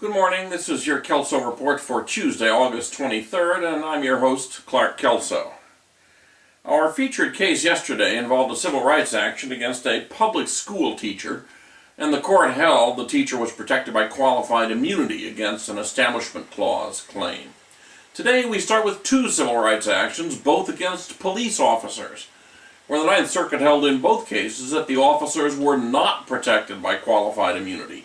Good morning, this is your Kelso Report for Tuesday, August 23rd, and I'm your host, Clark Kelso. Our featured case yesterday involved a civil rights action against a public school teacher, and the court held the teacher was protected by qualified immunity against an Establishment Clause claim. Today we start with two civil rights actions, both against police officers, where the Ninth Circuit held in both cases that the officers were not protected by qualified immunity.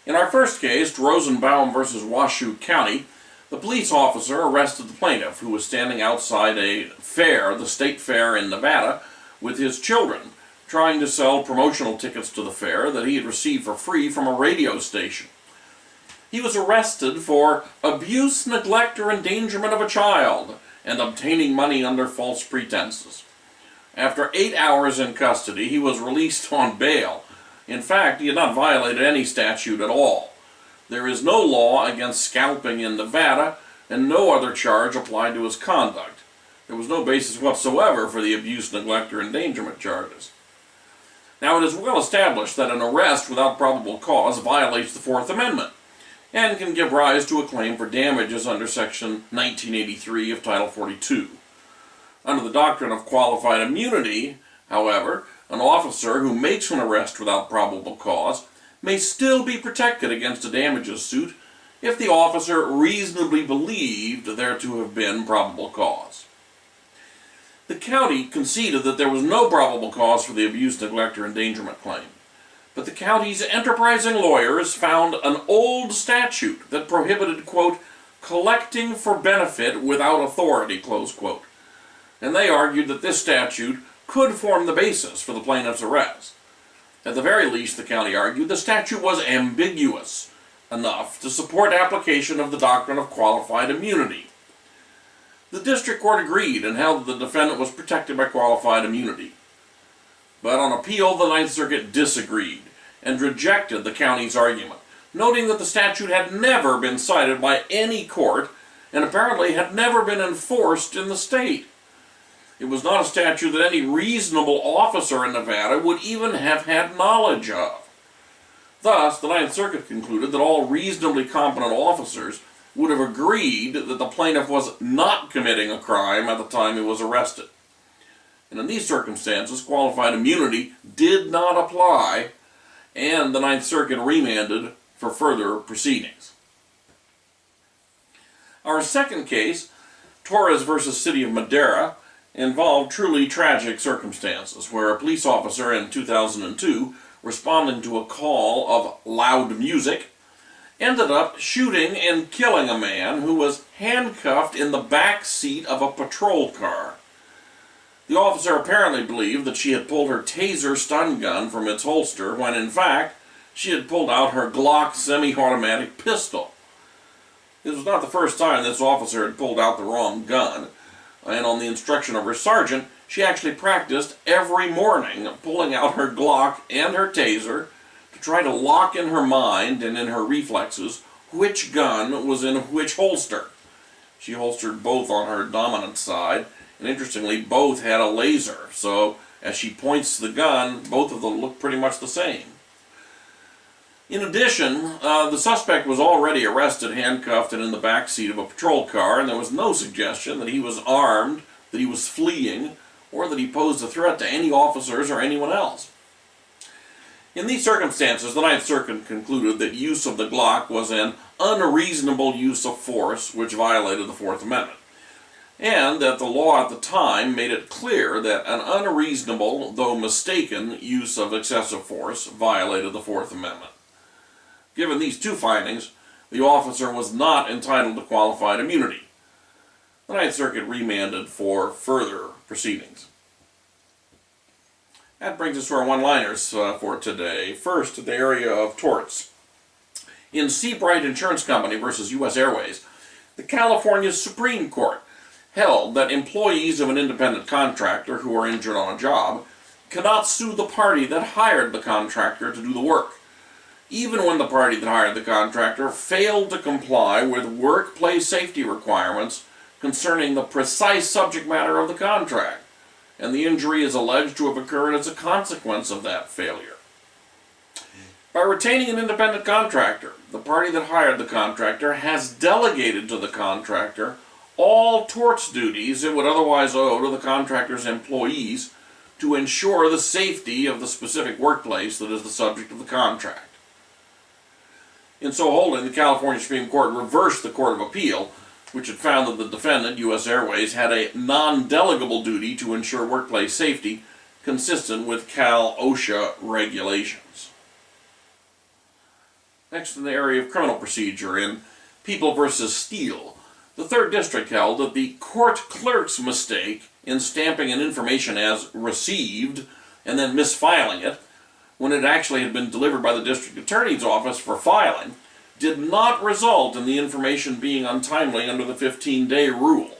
In our first case, Rosenbaum v. Washoe County, the police officer arrested the plaintiff, who was standing outside a fair, the state fair in Nevada, with his children, trying to sell promotional tickets to the fair that he had received for free from a radio station. He was arrested for abuse, neglect, or endangerment of a child, and obtaining money under false pretenses. After 8 hours in custody, he was released on bail. In fact, he had not violated any statute at all. There is no law against scalping in Nevada, and no other charge applied to his conduct. There was no basis whatsoever for the abuse, neglect, or endangerment charges. Now, it is well established that an arrest without probable cause violates the Fourth Amendment, and can give rise to a claim for damages under Section 1983 of Title 42. Under the doctrine of qualified immunity, however, an officer who makes an arrest without probable cause may still be protected against a damages suit if the officer reasonably believed there to have been probable cause. The county conceded that there was no probable cause for the abuse, neglect, or endangerment claim, but the county's enterprising lawyers found an old statute that prohibited, quote, collecting for benefit without authority, close quote, and they argued that this statute could form the basis for the plaintiff's arrest. At the very least, the county argued, the statute was ambiguous enough to support application of the doctrine of qualified immunity. The district court agreed and held that the defendant was protected by qualified immunity. But on appeal, the Ninth Circuit disagreed and rejected the county's argument, noting that the statute had never been cited by any court and apparently had never been enforced in the state. It was not a statute that any reasonable officer in Nevada would even have had knowledge of. Thus, the Ninth Circuit concluded that all reasonably competent officers would have agreed that the plaintiff was not committing a crime at the time he was arrested. And in these circumstances, qualified immunity did not apply, and the Ninth Circuit remanded for further proceedings. Our second case, Torres v. City of Madera, involved truly tragic circumstances where a police officer in 2002, responding to a call of loud music, ended up shooting and killing a man who was handcuffed in the back seat of a patrol car. The officer apparently believed that she had pulled her taser stun gun from its holster when in fact she had pulled out her Glock semi-automatic pistol. This was not the first time this officer had pulled out the wrong gun, and on the instruction of her sergeant, she actually practiced every morning pulling out her Glock and her taser to try to lock in her mind and in her reflexes which gun was in which holster. She holstered both on her dominant side, and interestingly, both had a laser, so as she points the gun, both of them look pretty much the same. In addition, the suspect was already arrested, handcuffed, and in the back seat of a patrol car, and there was no suggestion that he was armed, that he was fleeing, or that he posed a threat to any officers or anyone else. In these circumstances, the Ninth Circuit concluded that use of the Glock was an unreasonable use of force which violated the Fourth Amendment, and that the law at the time made it clear that an unreasonable, though mistaken, use of excessive force violated the Fourth Amendment. Given these two findings, the officer was not entitled to qualified immunity. The Ninth Circuit remanded for further proceedings. That brings us to our one-liners for today. First, the area of torts. In Seabright Insurance Company versus U.S. Airways, the California Supreme Court held that employees of an independent contractor who are injured on a job cannot sue the party that hired the contractor to do the work, even when the party that hired the contractor failed to comply with workplace safety requirements concerning the precise subject matter of the contract, and the injury is alleged to have occurred as a consequence of that failure. By retaining an independent contractor, the party that hired the contractor has delegated to the contractor all torts duties it would otherwise owe to the contractor's employees to ensure the safety of the specific workplace that is the subject of the contract. In so holding, the California Supreme Court reversed the Court of Appeal, which had found that the defendant, U.S. Airways, had a non-delegable duty to ensure workplace safety consistent with Cal-OSHA regulations. Next, in the area of criminal procedure, in People v. Steele, the 3rd District held that the court clerk's mistake in stamping an information as received and then misfiling it, when it actually had been delivered by the district attorney's office for filing, did not result in the information being untimely under the 15-day rule,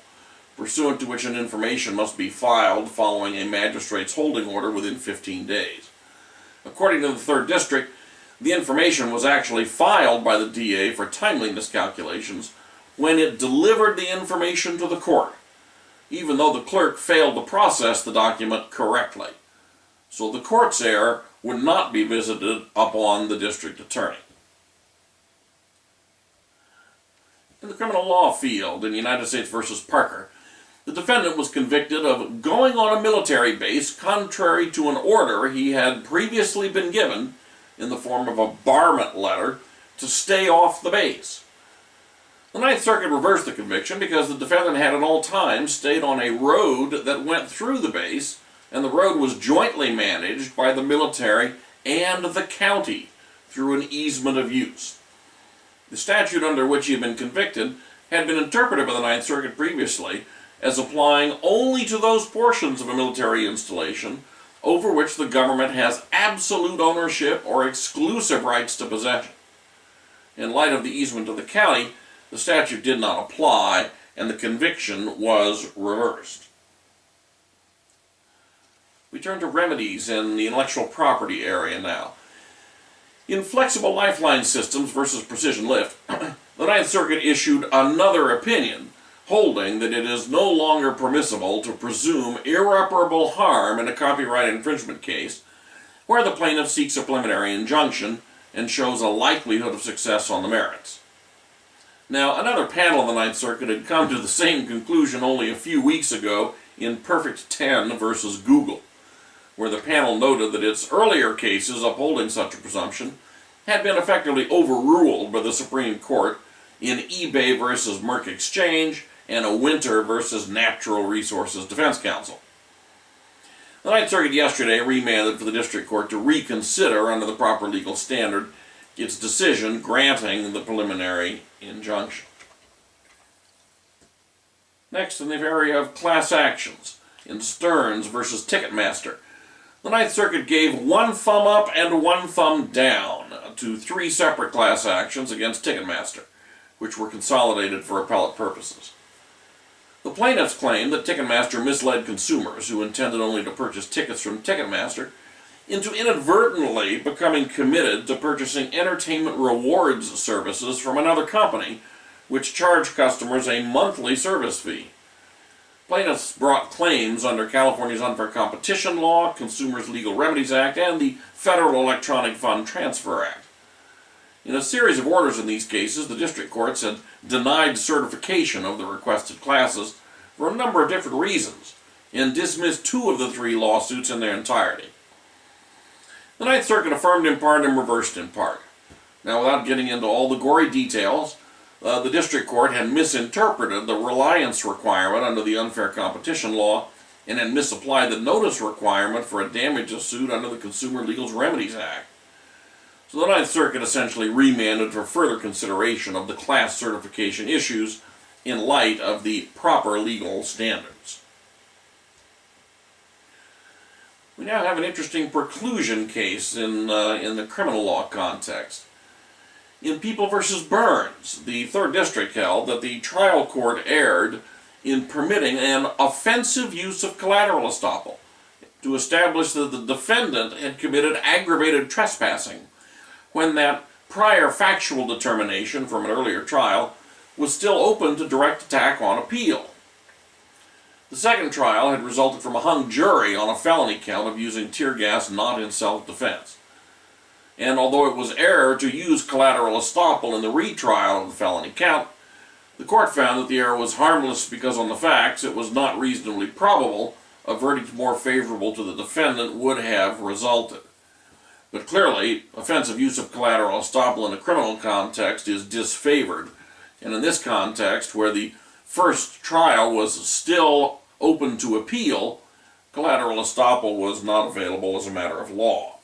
pursuant to which an information must be filed following a magistrate's holding order within 15 days. According to the 3rd District, the information was actually filed by the DA for timeliness calculations when it delivered the information to the court, even though the clerk failed to process the document correctly. So the court's error would not be visited upon the district attorney. In the criminal law field, in United States v. Parker, the defendant was convicted of going on a military base contrary to an order he had previously been given in the form of a barment letter to stay off the base. The Ninth Circuit reversed the conviction because the defendant had at all times stayed on a road that went through the base, and the road was jointly managed by the military and the county through an easement of use. The statute under which he had been convicted had been interpreted by the Ninth Circuit previously as applying only to those portions of a military installation over which the government has absolute ownership or exclusive rights to possession. In light of the easement of the county, the statute did not apply, and the conviction was reversed. We turn to remedies in the intellectual property area now. In Flexible Lifeline Systems versus Precision Lift, the Ninth Circuit issued another opinion, holding that it is no longer permissible to presume irreparable harm in a copyright infringement case where the plaintiff seeks a preliminary injunction and shows a likelihood of success on the merits. Now, another panel of the Ninth Circuit had come to the same conclusion only a few weeks ago in Perfect 10 versus Google, where the panel noted that its earlier cases upholding such a presumption had been effectively overruled by the Supreme Court in eBay versus Merck Exchange and a Winter versus Natural Resources Defense Council. The Ninth Circuit yesterday remanded for the District Court to reconsider under the proper legal standard its decision granting the preliminary injunction. Next, in the area of class actions, in Stearns versus Ticketmaster, the Ninth Circuit gave one thumb up and one thumb down to 3 separate class actions against Ticketmaster, which were consolidated for appellate purposes. The plaintiffs claimed that Ticketmaster misled consumers who intended only to purchase tickets from Ticketmaster into inadvertently becoming committed to purchasing entertainment rewards services from another company, which charged customers a monthly service fee. Plaintiffs brought claims under California's Unfair Competition Law, Consumers Legal Remedies Act, and the Federal Electronic Fund Transfer Act. In a series of orders in these cases, the district courts had denied certification of the requested classes for a number of different reasons, and dismissed 2 of the 3 lawsuits in their entirety. The Ninth Circuit affirmed in part and reversed in part. Now, without getting into all the gory details, the district court had misinterpreted the reliance requirement under the Unfair Competition Law and had misapplied the notice requirement for a damages suit under the Consumer Legal Remedies Act. So the Ninth Circuit essentially remanded for further consideration of the class certification issues in light of the proper legal standards. We now have an interesting preclusion case in the criminal law context. In People v. Burns, the 3rd District held that the trial court erred in permitting an offensive use of collateral estoppel to establish that the defendant had committed aggravated trespassing when that prior factual determination from an earlier trial was still open to direct attack on appeal. The second trial had resulted from a hung jury on a felony count of using tear gas not in self-defense. And although it was error to use collateral estoppel in the retrial of the felony count, the court found that the error was harmless because on the facts it was not reasonably probable a verdict more favorable to the defendant would have resulted. But clearly, offensive use of collateral estoppel in a criminal context is disfavored, and in this context, where the first trial was still open to appeal, collateral estoppel was not available as a matter of law.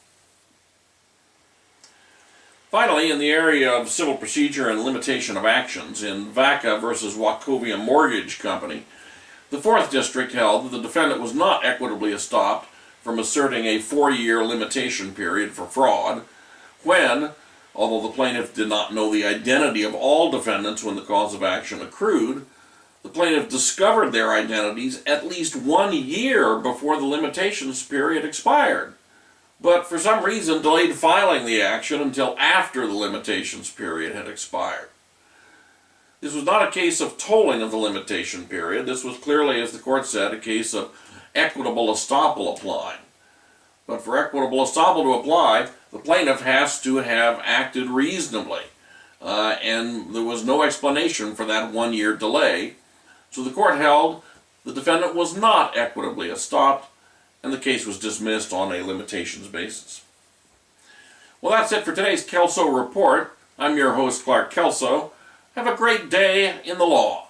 Finally, in the area of civil procedure and limitation of actions, in Vaca versus Wachovia Mortgage Company, the 4th District held that the defendant was not equitably estopped from asserting a 4-year limitation period for fraud when, although the plaintiff did not know the identity of all defendants when the cause of action accrued, the plaintiff discovered their identities at least 1 year before the limitations period expired, but for some reason delayed filing the action until after the limitations period had expired. This was not a case of tolling of the limitation period. This was clearly, as the court said, a case of equitable estoppel applying. But for equitable estoppel to apply, the plaintiff has to have acted reasonably. And there was no explanation for that 1-year delay. So the court held the defendant was not equitably estopped, and the case was dismissed on a limitations basis. Well, that's it for today's Kelso Report. I'm your host, Clark Kelso. Have a great day in the law.